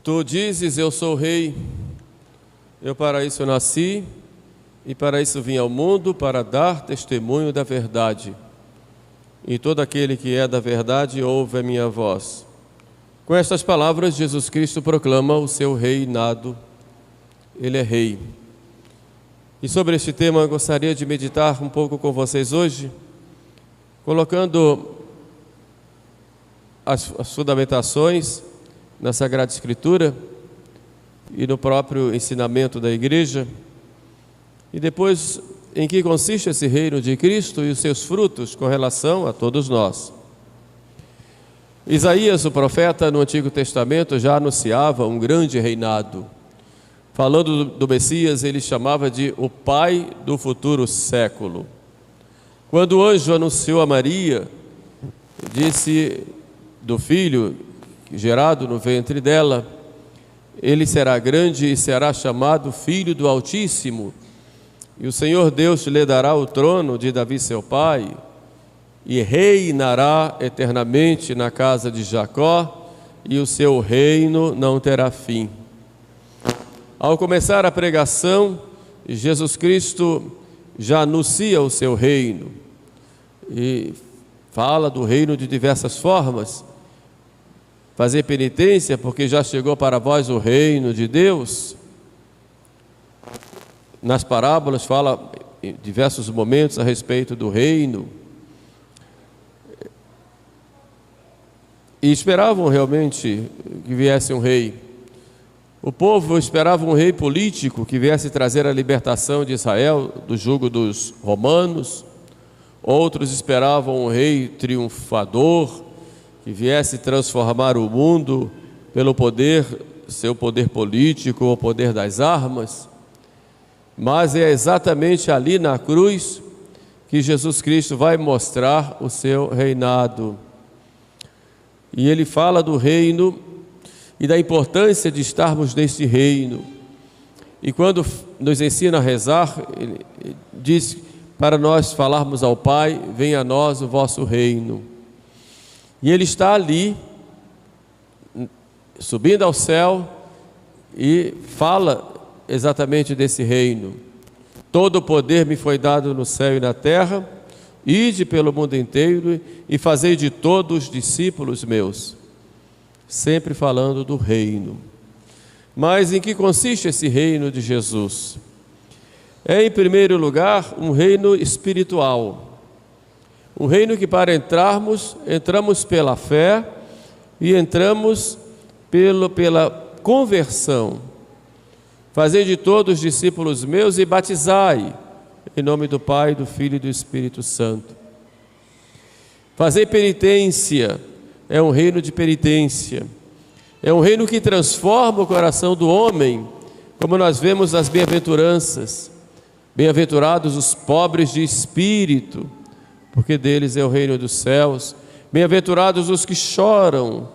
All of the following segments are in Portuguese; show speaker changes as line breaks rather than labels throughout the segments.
Tu dizes, eu sou rei, eu para isso nasci e para isso vim ao mundo, para dar testemunho da verdade. E todo aquele que é da verdade ouve a minha voz. Com estas palavras, Jesus Cristo proclama o seu reinado. Ele é rei. E sobre este tema eu gostaria de meditar um pouco com vocês hoje, colocando as fundamentações na Sagrada Escritura e no próprio ensinamento da igreja, e depois em que consiste esse reino de Cristo e os seus frutos com relação a todos nós. Isaías, o profeta, no Antigo Testamento já anunciava um grande reinado. Falando do Messias, ele chamava de o Pai do futuro século. Quando o anjo anunciou a Maria, disse do filho gerado no ventre dela, ele será grande e será chamado Filho do Altíssimo, e o Senhor Deus lhe dará o trono de Davi seu pai, e reinará eternamente na casa de Jacó, e o seu reino não terá fim. Ao começar a pregação, Jesus Cristo já anuncia o seu reino, e fala do reino de diversas formas. Fazer penitência, porque já chegou para vós o reino de Deus. Nas parábolas fala em diversos momentos a respeito do reino. E esperavam realmente que viesse um rei. O povo esperava um rei político que viesse trazer a libertação de Israel do jugo dos romanos. Outros esperavam um rei triunfador, que viesse transformar o mundo pelo poder, seu poder político, o poder das armas. Mas é exatamente ali na cruz que Jesus Cristo vai mostrar o seu reinado. E ele fala do reino e da importância de estarmos neste reino. E quando nos ensina a rezar, ele diz para nós falarmos ao Pai: venha a nós o vosso reino. E ele está ali, subindo ao céu, e fala exatamente desse reino. Todo o poder me foi dado no céu e na terra, ide pelo mundo inteiro e fazei de todos discípulos meus. Sempre falando do reino. Mas em que consiste esse reino de Jesus? É, em primeiro lugar, um reino espiritual. Um reino que, para entramos pela fé e entramos pela conversão. Fazei de todos discípulos meus e batizai em nome do Pai, do Filho e do Espírito Santo. Fazei penitência, é um reino de penitência. É um reino que transforma o coração do homem, como nós vemos nas bem-aventuranças. Bem-aventurados os pobres de espírito, porque deles é o reino dos céus. Bem-aventurados os que choram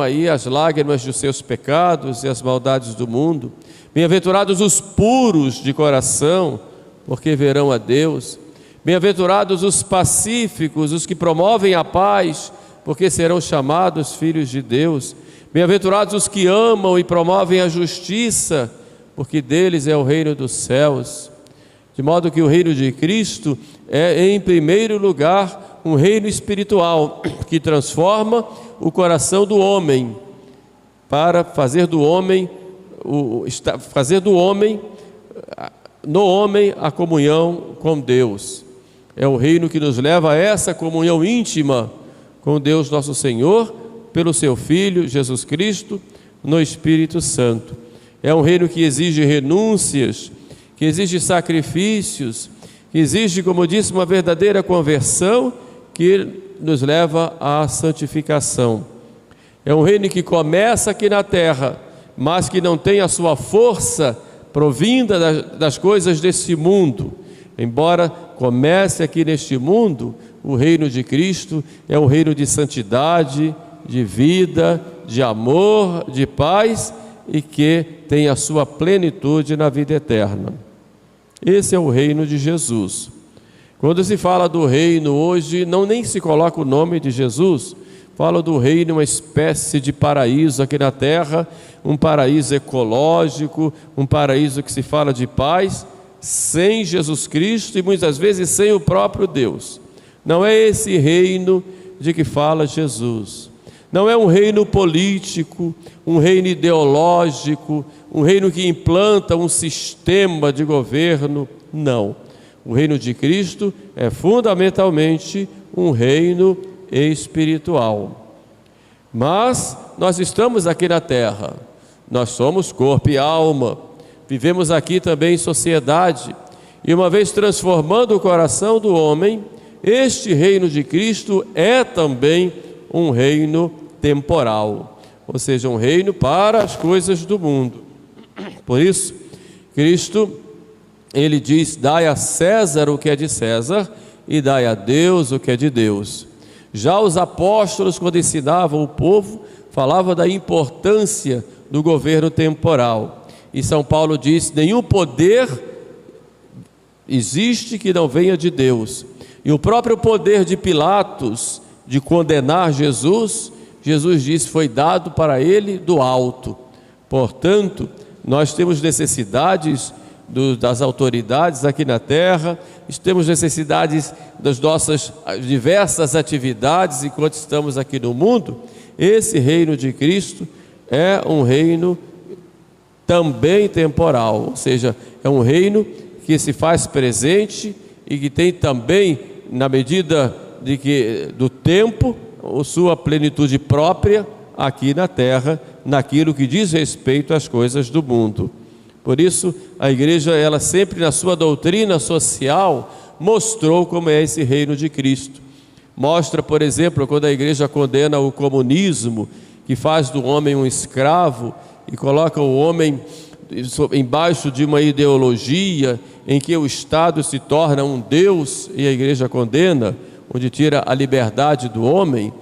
aí as lágrimas dos seus pecados e as maldades do mundo. Bem-aventurados os puros de coração, porque verão a Deus. Bem-aventurados os pacíficos, os que promovem a paz, porque serão chamados filhos de Deus. Bem-aventurados os que amam e promovem a justiça, porque deles é o reino dos céus. De modo que o reino de Cristo é, em primeiro lugar, um reino espiritual que transforma o coração do homem para fazer do homem no homem a comunhão com Deus. É o reino que nos leva a essa comunhão íntima com Deus nosso Senhor, pelo seu Filho Jesus Cristo, no Espírito Santo. É um reino que exige renúncias, que exige sacrifícios, que exige, como disse, uma verdadeira conversão que nos leva à santificação. É um reino que começa aqui na terra, mas que não tem a sua força provinda das coisas desse mundo. Embora comece aqui neste mundo, o reino de Cristo é um reino de santidade, de vida, de amor, de paz, e que tem a sua plenitude na vida eterna. Esse é o reino de Jesus. Quando se fala do reino hoje, nem se coloca o nome de Jesus, fala do reino, uma espécie de paraíso aqui na terra, um paraíso ecológico, um paraíso que se fala de paz, sem Jesus Cristo e muitas vezes sem o próprio Deus. Não é esse reino de que fala Jesus. Não é um reino político, um reino ideológico, um reino que implanta um sistema de governo. Não. O reino de Cristo é fundamentalmente um reino espiritual. Mas nós estamos aqui na terra, nós somos corpo e alma, vivemos aqui também em sociedade, e uma vez transformando o coração do homem, este reino de Cristo é também um reino temporal, ou seja, um reino para as coisas do mundo. Por isso, Cristo, ele diz: dai a César o que é de César e dai a Deus o que é de Deus. Já os apóstolos, quando ensinavam o povo, falavam da importância do governo temporal. E São Paulo diz: nenhum poder existe que não venha de Deus. E o próprio poder de Pilatos de condenar Jesus, Jesus disse, foi dado para ele do alto. Portanto, nós temos necessidades das autoridades aqui na terra, temos necessidades das nossas diversas atividades enquanto estamos aqui no mundo. Esse reino de Cristo é um reino também temporal, ou seja, é um reino que se faz presente e que tem também, na medida do tempo, a sua plenitude própria aqui na terra, naquilo que diz respeito às coisas do mundo. Por isso, a igreja, ela sempre na sua doutrina social, mostrou como é esse reino de Cristo. Mostra, por exemplo, quando a igreja condena o comunismo, que faz do homem um escravo e coloca o homem embaixo de uma ideologia em que o Estado se torna um Deus, e a igreja condena, onde tira a liberdade do homem,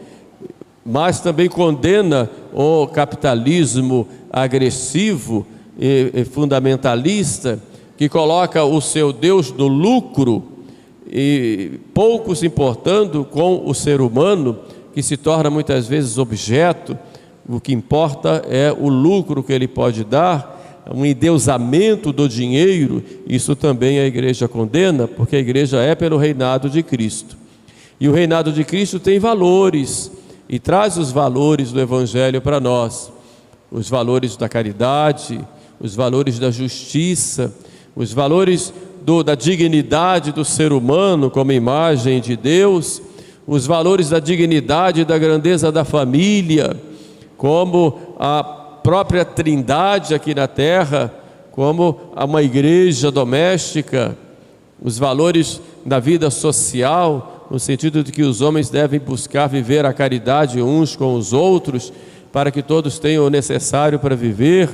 mas também condena o capitalismo agressivo e fundamentalista, que coloca o seu Deus no lucro e pouco se importando com o ser humano, que se torna muitas vezes objeto. O que importa é o lucro que ele pode dar, um endeusamento do dinheiro. Isso também a igreja condena, porque a igreja é pelo reinado de Cristo. E o reinado de Cristo tem valores, e traz os valores do Evangelho para nós, os valores da caridade, os valores da justiça, os valores da dignidade do ser humano como imagem de Deus, os valores da dignidade e da grandeza da família, como a própria Trindade aqui na terra, como uma igreja doméstica, os valores da vida social, no sentido de que os homens devem buscar viver a caridade uns com os outros, para que todos tenham o necessário para viver.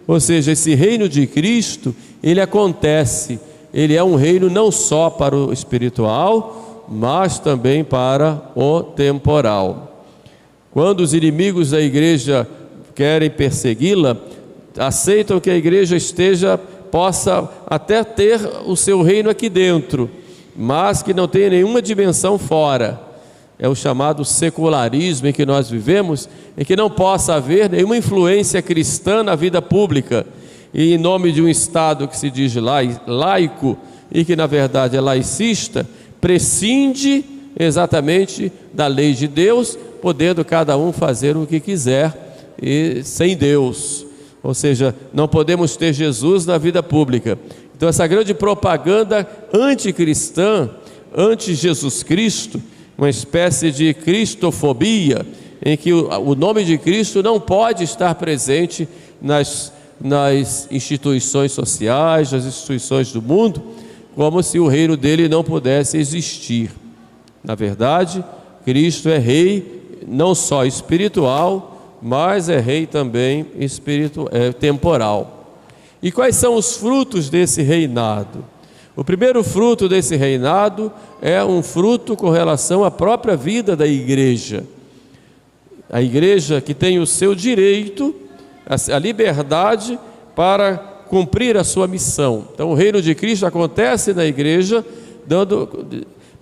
Ou seja, esse reino de Cristo, ele acontece, ele é um reino não só para o espiritual, mas também para o temporal. Quando os inimigos da igreja querem persegui-la, aceitam que a igreja possa até ter o seu reino aqui dentro, mas que não tenha nenhuma dimensão fora. É o chamado secularismo em que nós vivemos, em que não possa haver nenhuma influência cristã na vida pública, e em nome de um Estado que se diz laico e que na verdade é laicista, prescinde exatamente da lei de Deus, podendo cada um fazer o que quiser e sem Deus. Ou seja, não podemos ter Jesus na vida pública. Então essa grande propaganda anticristã, anti-Jesus Cristo, uma espécie de cristofobia, em que o nome de Cristo não pode estar presente nas instituições sociais, nas instituições do mundo, como se o reino dele não pudesse existir. Na verdade, Cristo é rei não só espiritual, mas é rei também temporal. E quais são os frutos desse reinado? O primeiro fruto desse reinado é um fruto com relação à própria vida da igreja. A igreja que tem o seu direito, a liberdade para cumprir a sua missão. Então o reino de Cristo acontece na igreja,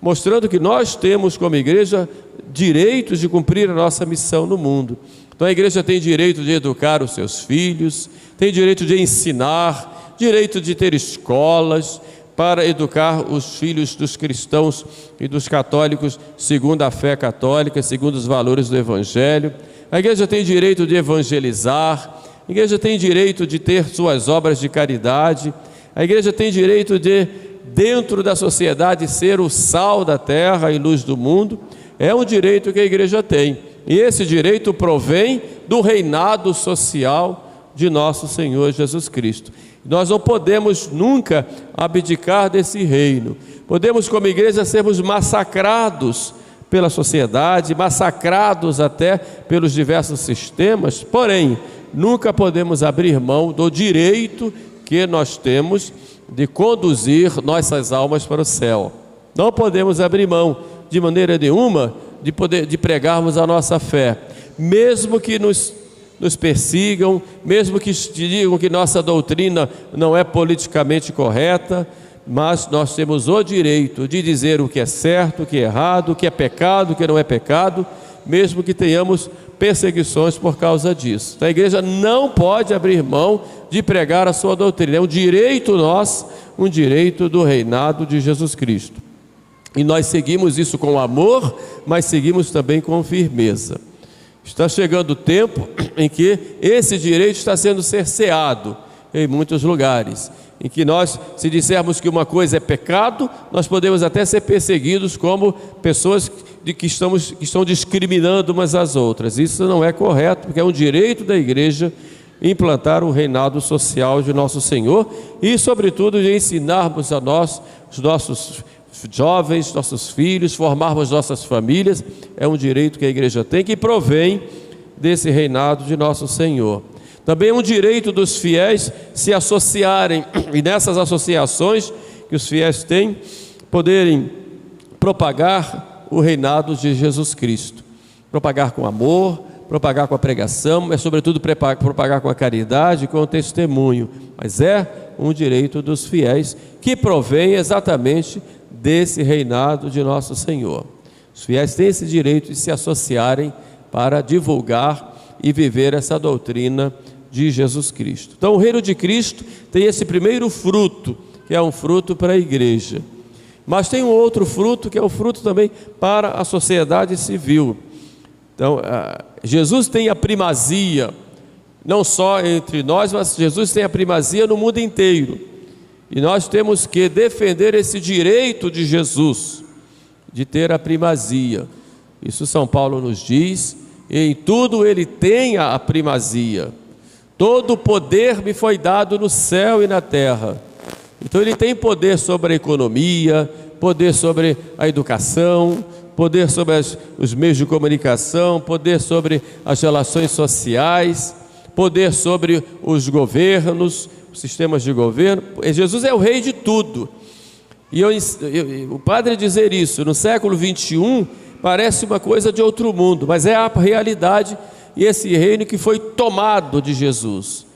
mostrando que nós temos como igreja direitos de cumprir a nossa missão no mundo. Então a igreja tem direito de educar os seus filhos, tem direito de ensinar, direito de ter escolas para educar os filhos dos cristãos e dos católicos segundo a fé católica, segundo os valores do Evangelho. A igreja tem direito de evangelizar, a igreja tem direito de ter suas obras de caridade, a igreja tem direito de, dentro da sociedade, ser o sal da terra e luz do mundo. É um direito que a igreja tem, e esse direito provém do reinado social de nosso Senhor Jesus Cristo. Nós não podemos nunca abdicar desse reino. Podemos, como igreja, sermos massacrados pela sociedade, massacrados até pelos diversos sistemas, porém, nunca podemos abrir mão do direito que nós temos de conduzir nossas almas para o céu. Não podemos abrir mão de maneira nenhuma de pregarmos a nossa fé, mesmo que nos persigam, mesmo que digam que nossa doutrina não é politicamente correta, mas nós temos o direito de dizer o que é certo, o que é errado, o que é pecado, o que não é pecado, mesmo que tenhamos perseguições por causa disso. A igreja não pode abrir mão de pregar a sua doutrina, é um direito nosso, um direito do reinado de Jesus Cristo. E nós seguimos isso com amor, mas seguimos também com firmeza. Está chegando o tempo em que esse direito está sendo cerceado em muitos lugares, em que nós, se dissermos que uma coisa é pecado, nós podemos até ser perseguidos como pessoas que estão discriminando umas às outras. Isso não é correto, porque é um direito da igreja implantar o reinado social de nosso Senhor e, sobretudo, de ensinarmos a nós, os nossos jovens, nossos filhos, formarmos nossas famílias. É um direito que a igreja tem, que provém desse reinado de nosso Senhor. Também é um direito dos fiéis se associarem, e nessas associações que os fiéis têm, poderem propagar o reinado de Jesus Cristo. Propagar com amor, propagar com a pregação, mas sobretudo propagar com a caridade, com o testemunho. Mas é um direito dos fiéis que provém exatamente desse reinado de nosso Senhor. Os fiéis têm esse direito de se associarem para divulgar e viver essa doutrina de Jesus Cristo. Então o reino de Cristo tem esse primeiro fruto, que é um fruto para a igreja. Mas tem um outro fruto, que é um fruto também para a sociedade civil. Então, Jesus tem a primazia, não só entre nós, mas Jesus tem a primazia no mundo inteiro. E nós temos que defender esse direito de Jesus, de ter a primazia. Isso São Paulo nos diz, e em tudo ele tem a primazia. Todo o poder me foi dado no céu e na terra. Então ele tem poder sobre a economia, poder sobre a educação, poder sobre os meios de comunicação, poder sobre as relações sociais, poder sobre os governos, os sistemas de governo. Jesus é o rei de tudo. E o padre dizer isso no século 21 parece uma coisa de outro mundo, mas é a realidade. E esse reino que foi tomado de Jesus.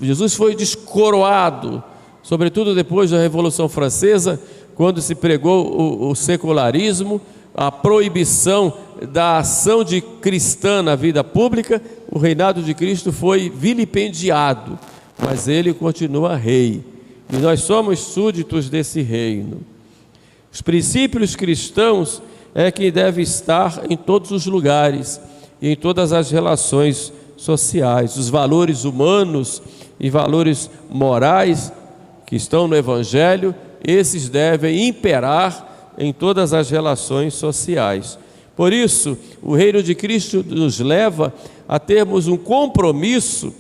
Jesus foi descoroado, sobretudo depois da Revolução Francesa, quando se pregou o secularismo, a proibição da ação de cristã na vida pública. O reinado de Cristo foi vilipendiado, mas ele continua rei. E nós somos súditos desse reino. Os princípios cristãos é que deve estar em todos os lugares e em todas as relações sociais. Os valores humanos e valores morais que estão no Evangelho, esses devem imperar em todas as relações sociais. Por isso, o reino de Cristo nos leva a termos um compromisso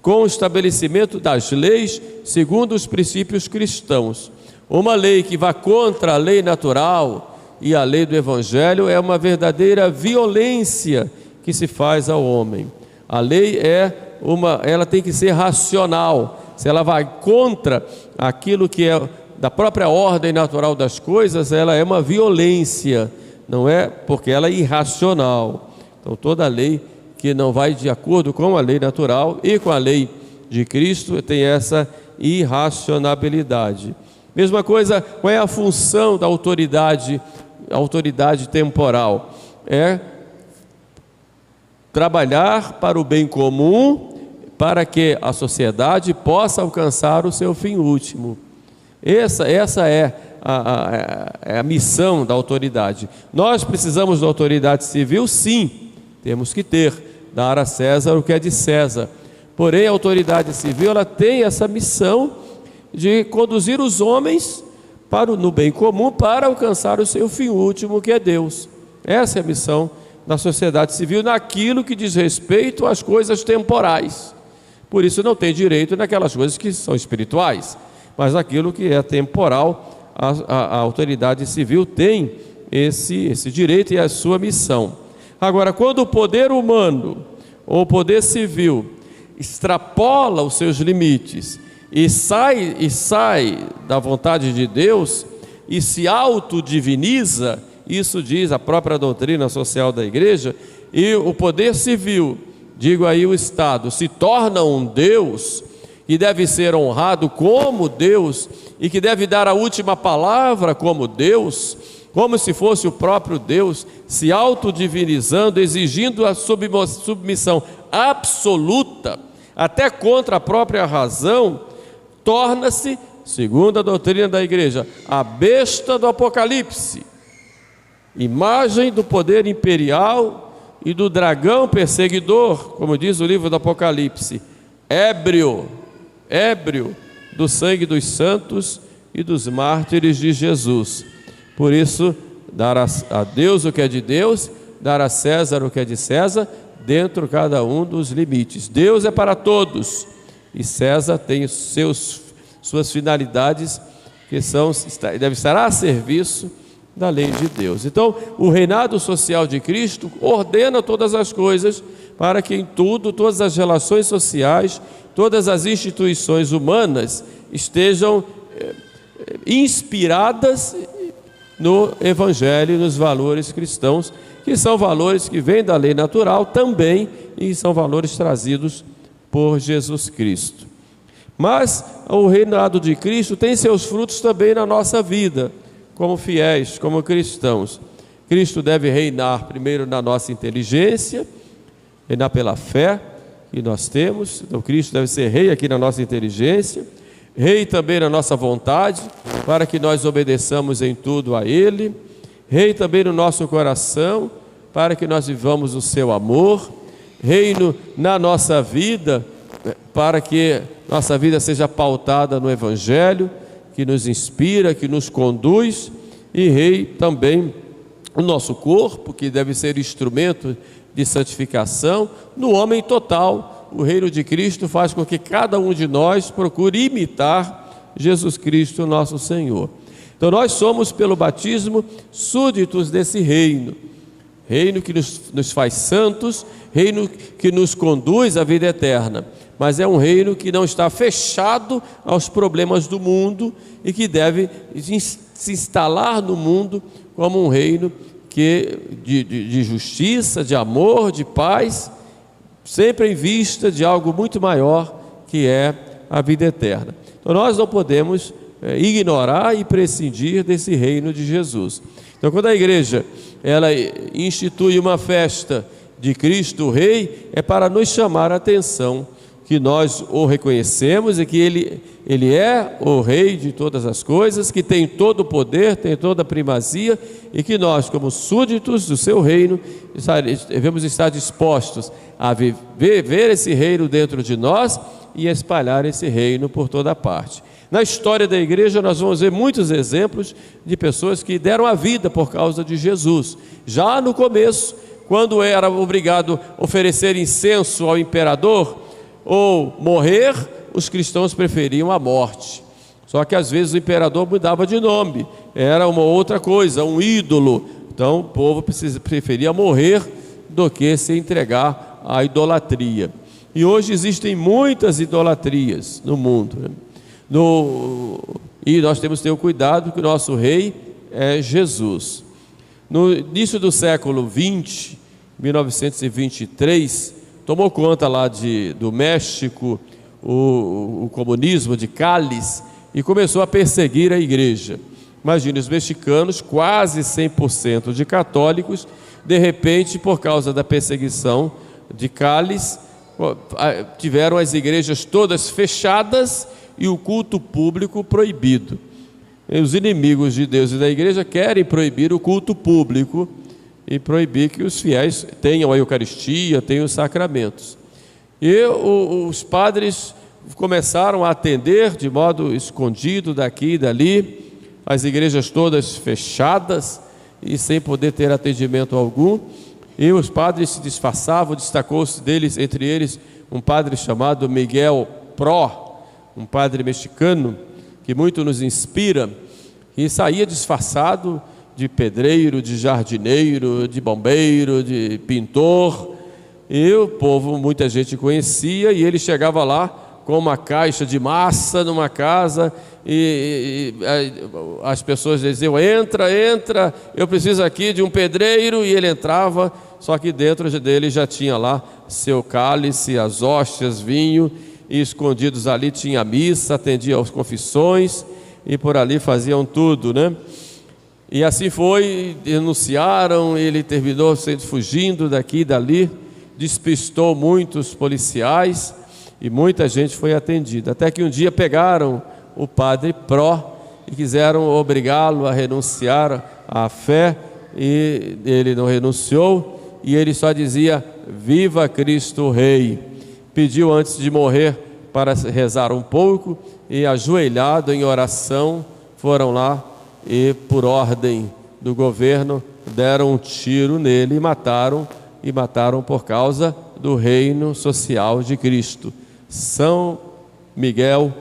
com o estabelecimento das leis segundo os princípios cristãos. Uma lei que vá contra a lei natural e a lei do Evangelho é uma verdadeira violência que se faz ao homem. A lei ela tem que ser racional. Se ela vai contra aquilo que é da própria ordem natural das coisas, ela é uma violência, não é? Porque ela é irracional. Então toda lei que não vai de acordo com a lei natural e com a lei de Cristo tem essa irracionalidade. Mesma coisa, qual é a função da autoridade autoridade temporal? É trabalhar para o bem comum, para que a sociedade possa alcançar o seu fim último. Essa é a missão da autoridade. Nós precisamos da autoridade civil, sim, temos que ter, dar a César o que é de César. Porém, a autoridade civil, ela tem essa missão de conduzir os homens no bem comum para alcançar o seu fim último, que é Deus. Essa é a missão da sociedade civil naquilo que diz respeito às coisas temporais. Por isso não tem direito naquelas coisas que são espirituais, mas aquilo que é temporal, a autoridade civil tem esse direito e a sua missão. Agora, quando o poder humano ou o poder civil extrapola os seus limites e sai da vontade de Deus e se autodiviniza, isso diz a própria doutrina social da igreja, e o poder civil, digo aí o Estado, se torna um Deus que deve ser honrado como Deus e que deve dar a última palavra como Deus, como se fosse o próprio Deus, se autodivinizando, exigindo a submissão absoluta, até contra a própria razão, torna-se, segundo a doutrina da igreja, a besta do Apocalipse, imagem do poder imperial e do dragão perseguidor, como diz o livro do Apocalipse, ébrio do sangue dos santos e dos mártires de Jesus. Por isso, dar a Deus o que é de Deus, dar a César o que é de César, dentro cada um dos limites. Deus é para todos e César tem suas finalidades que deve estar a serviço da lei de Deus. Então, o reinado social de Cristo ordena todas as coisas para que em tudo, todas as relações sociais, todas as instituições humanas estejam inspiradas no Evangelho e nos valores cristãos, que são valores que vêm da lei natural também e são valores trazidos por Jesus Cristo. Mas o reinado de Cristo tem seus frutos também na nossa vida, como fiéis, como cristãos. Cristo deve reinar primeiro na nossa inteligência, reinar pela fé que nós temos. Então Cristo deve ser rei aqui na nossa inteligência, rei também na nossa vontade, para que nós obedeçamos em tudo a Ele, rei também no nosso coração, para que nós vivamos o seu amor, reino na nossa vida, para que nossa vida seja pautada no Evangelho, que nos inspira, que nos conduz, e rei também o nosso corpo, que deve ser instrumento de santificação, no homem total. O reino de Cristo faz com que cada um de nós procure imitar Jesus Cristo, nosso Senhor. Então nós somos, pelo batismo, súditos desse reino, reino que nos faz santos, reino que nos conduz à vida eterna, mas é um reino que não está fechado aos problemas do mundo e que deve se instalar no mundo como um reino de justiça, de amor, de paz, sempre em vista de algo muito maior, que é a vida eterna. Então nós não podemos ignorar e prescindir desse reino de Jesus. Então quando a igreja ela institui uma festa de Cristo Rei, é para nos chamar a atenção que nós o reconhecemos e que ele é o Rei de todas as coisas, que tem todo o poder, tem toda a primazia, e que nós, como súditos do seu reino, devemos estar dispostos a viver esse reino dentro de nós e espalhar esse reino por toda parte. Na história da igreja nós vamos ver muitos exemplos de pessoas que deram a vida por causa de Jesus. Já no começo, quando era obrigado a oferecer incenso ao imperador ou morrer, os cristãos preferiam a morte. Só que às vezes o imperador mudava de nome, era uma outra coisa, um ídolo. Então o povo preferia morrer do que se entregar à idolatria. E hoje existem muitas idolatrias no mundo, né? E nós temos que ter o cuidado que o nosso rei é Jesus. No início do século 20, 1923, tomou conta lá do México o comunismo de Cáliz e começou a perseguir a igreja. Imagine, os mexicanos, quase 100% de católicos, de repente, por causa da perseguição de Cáliz, tiveram as igrejas todas fechadas e o culto público proibido. E os inimigos de Deus e da igreja querem proibir o culto público e proibir que os fiéis tenham a Eucaristia, tenham os sacramentos. E os padres começaram a atender de modo escondido daqui e dali, as igrejas todas fechadas e sem poder ter atendimento algum, e os padres se disfarçavam. Destacou-se deles, entre eles, um padre chamado Miguel Pró, um padre mexicano, que muito nos inspira, e saía disfarçado de pedreiro, de jardineiro, de bombeiro, de pintor, e o povo, muita gente conhecia, e ele chegava lá com uma caixa de massa numa casa, e as pessoas diziam: entra, entra, eu preciso aqui de um pedreiro, e ele entrava, só que dentro dele já tinha lá seu cálice, as hóstias, vinho, e escondidos ali tinha a missa, atendia às confissões, e por ali faziam tudo, né? E assim foi, denunciaram, ele terminou fugindo daqui e dali, despistou muitos policiais, e muita gente foi atendida, até que um dia pegaram o padre Pró e quiseram obrigá-lo a renunciar à fé, e ele não renunciou, e ele só dizia: viva Cristo Rei. Pediu antes de morrer para rezar um pouco, e ajoelhado em oração foram lá e, por ordem do governo, deram um tiro nele e mataram por causa do reino social de Cristo. São Miguel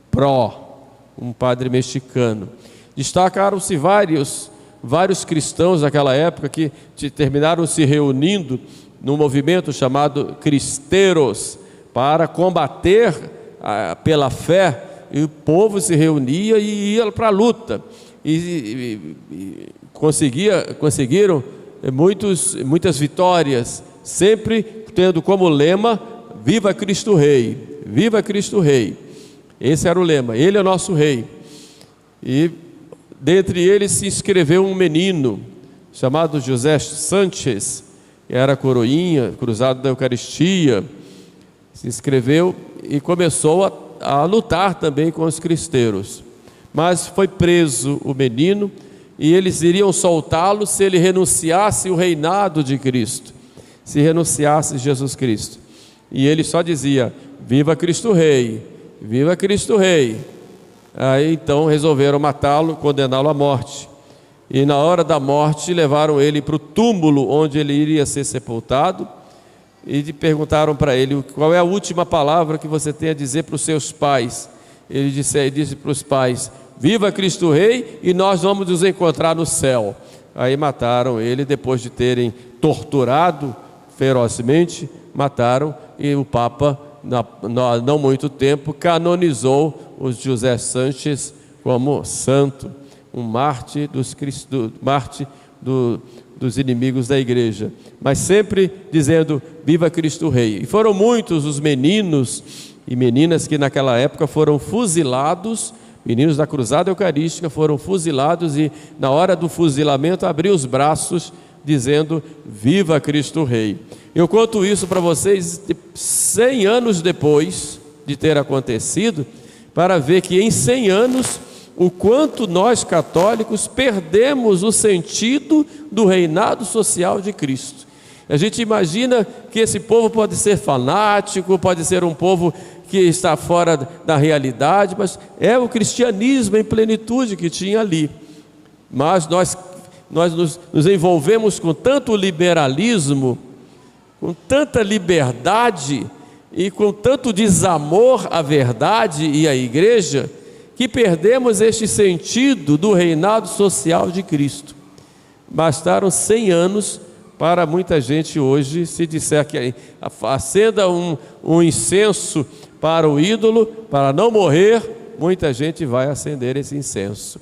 Pró, um padre mexicano. Destacaram-se vários cristãos daquela época que terminaram se reunindo num movimento chamado Cristeiros, para combater pela fé, e o povo se reunia e ia para a luta, e conseguiram muitas vitórias, sempre tendo como lema: viva Cristo Rei, viva Cristo Rei. Esse era o lema, ele é o nosso rei. E dentre eles se inscreveu um menino chamado José Sánchez, que era coroinha, cruzado da Eucaristia. Se inscreveu e começou a lutar também com os cristeiros, mas foi preso o menino, e eles iriam soltá-lo se ele renunciasse o reinado de Cristo, se renunciasse Jesus Cristo. E ele só dizia: viva Cristo Rei, viva Cristo Rei. Aí então resolveram matá-lo, condená-lo à morte, e na hora da morte levaram ele para o túmulo onde ele iria ser sepultado, e perguntaram para ele: qual é a última palavra que você tem a dizer para os seus pais? Ele disse para os pais: viva Cristo Rei, e nós vamos nos encontrar no céu. Aí mataram ele, depois de terem torturado ferozmente, mataram, e o Papa, não muito tempo, canonizou o José Sánchez como santo, um mártir dos inimigos da igreja, mas sempre dizendo: viva Cristo Rei. E foram muitos os meninos e meninas que naquela época foram fuzilados, meninos da Cruzada Eucarística foram fuzilados, e na hora do fuzilamento abriu os braços dizendo: viva Cristo Rei. Eu conto isso para vocês 100 anos depois de ter acontecido, para ver que em 100 anos o quanto nós católicos perdemos o sentido do reinado social de Cristo. A gente imagina que esse povo pode ser fanático, pode ser um povo que está fora da realidade, mas é o cristianismo em plenitude que tinha ali. Mas nós nos envolvemos com tanto liberalismo, com tanta liberdade e com tanto desamor à verdade e à igreja, que perdemos este sentido do reinado social de Cristo. Bastaram 100 anos para muita gente hoje, se disser que acenda um incenso para o ídolo, para não morrer, muita gente vai acender esse incenso.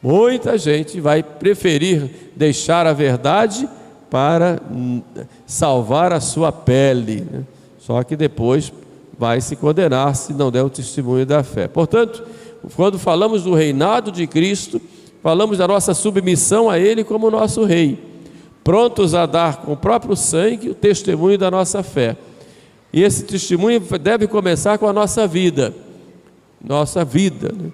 Muita gente vai preferir deixar a verdade para salvar a sua pele, né? Só que depois vai se condenar se não der o testemunho da fé. Portanto, quando falamos do reinado de Cristo, falamos da nossa submissão a Ele como nosso Rei, prontos a dar com o próprio sangue o testemunho da nossa fé. E esse testemunho deve começar com a nossa vida, né?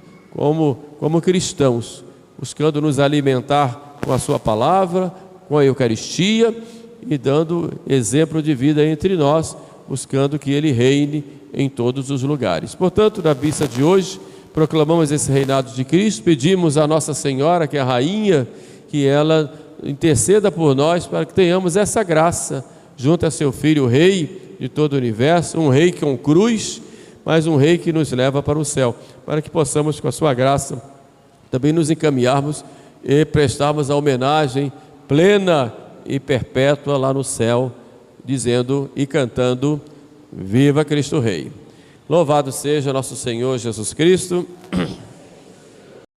como cristãos, buscando nos alimentar com a sua palavra, com a Eucaristia e dando exemplo de vida entre nós, buscando que Ele reine em todos os lugares. Portanto, na missa de hoje, proclamamos esse reinado de Cristo, pedimos a Nossa Senhora, que é a Rainha, que ela interceda por nós para que tenhamos essa graça, junto a seu Filho, o Rei de todo o universo, um Rei com cruz, mas um Rei que nos leva para o céu, para que possamos, com a sua graça, também nos encaminharmos e prestarmos a homenagem plena e perpétua lá no céu, dizendo e cantando: Viva Cristo Rei! Louvado seja nosso Senhor Jesus Cristo.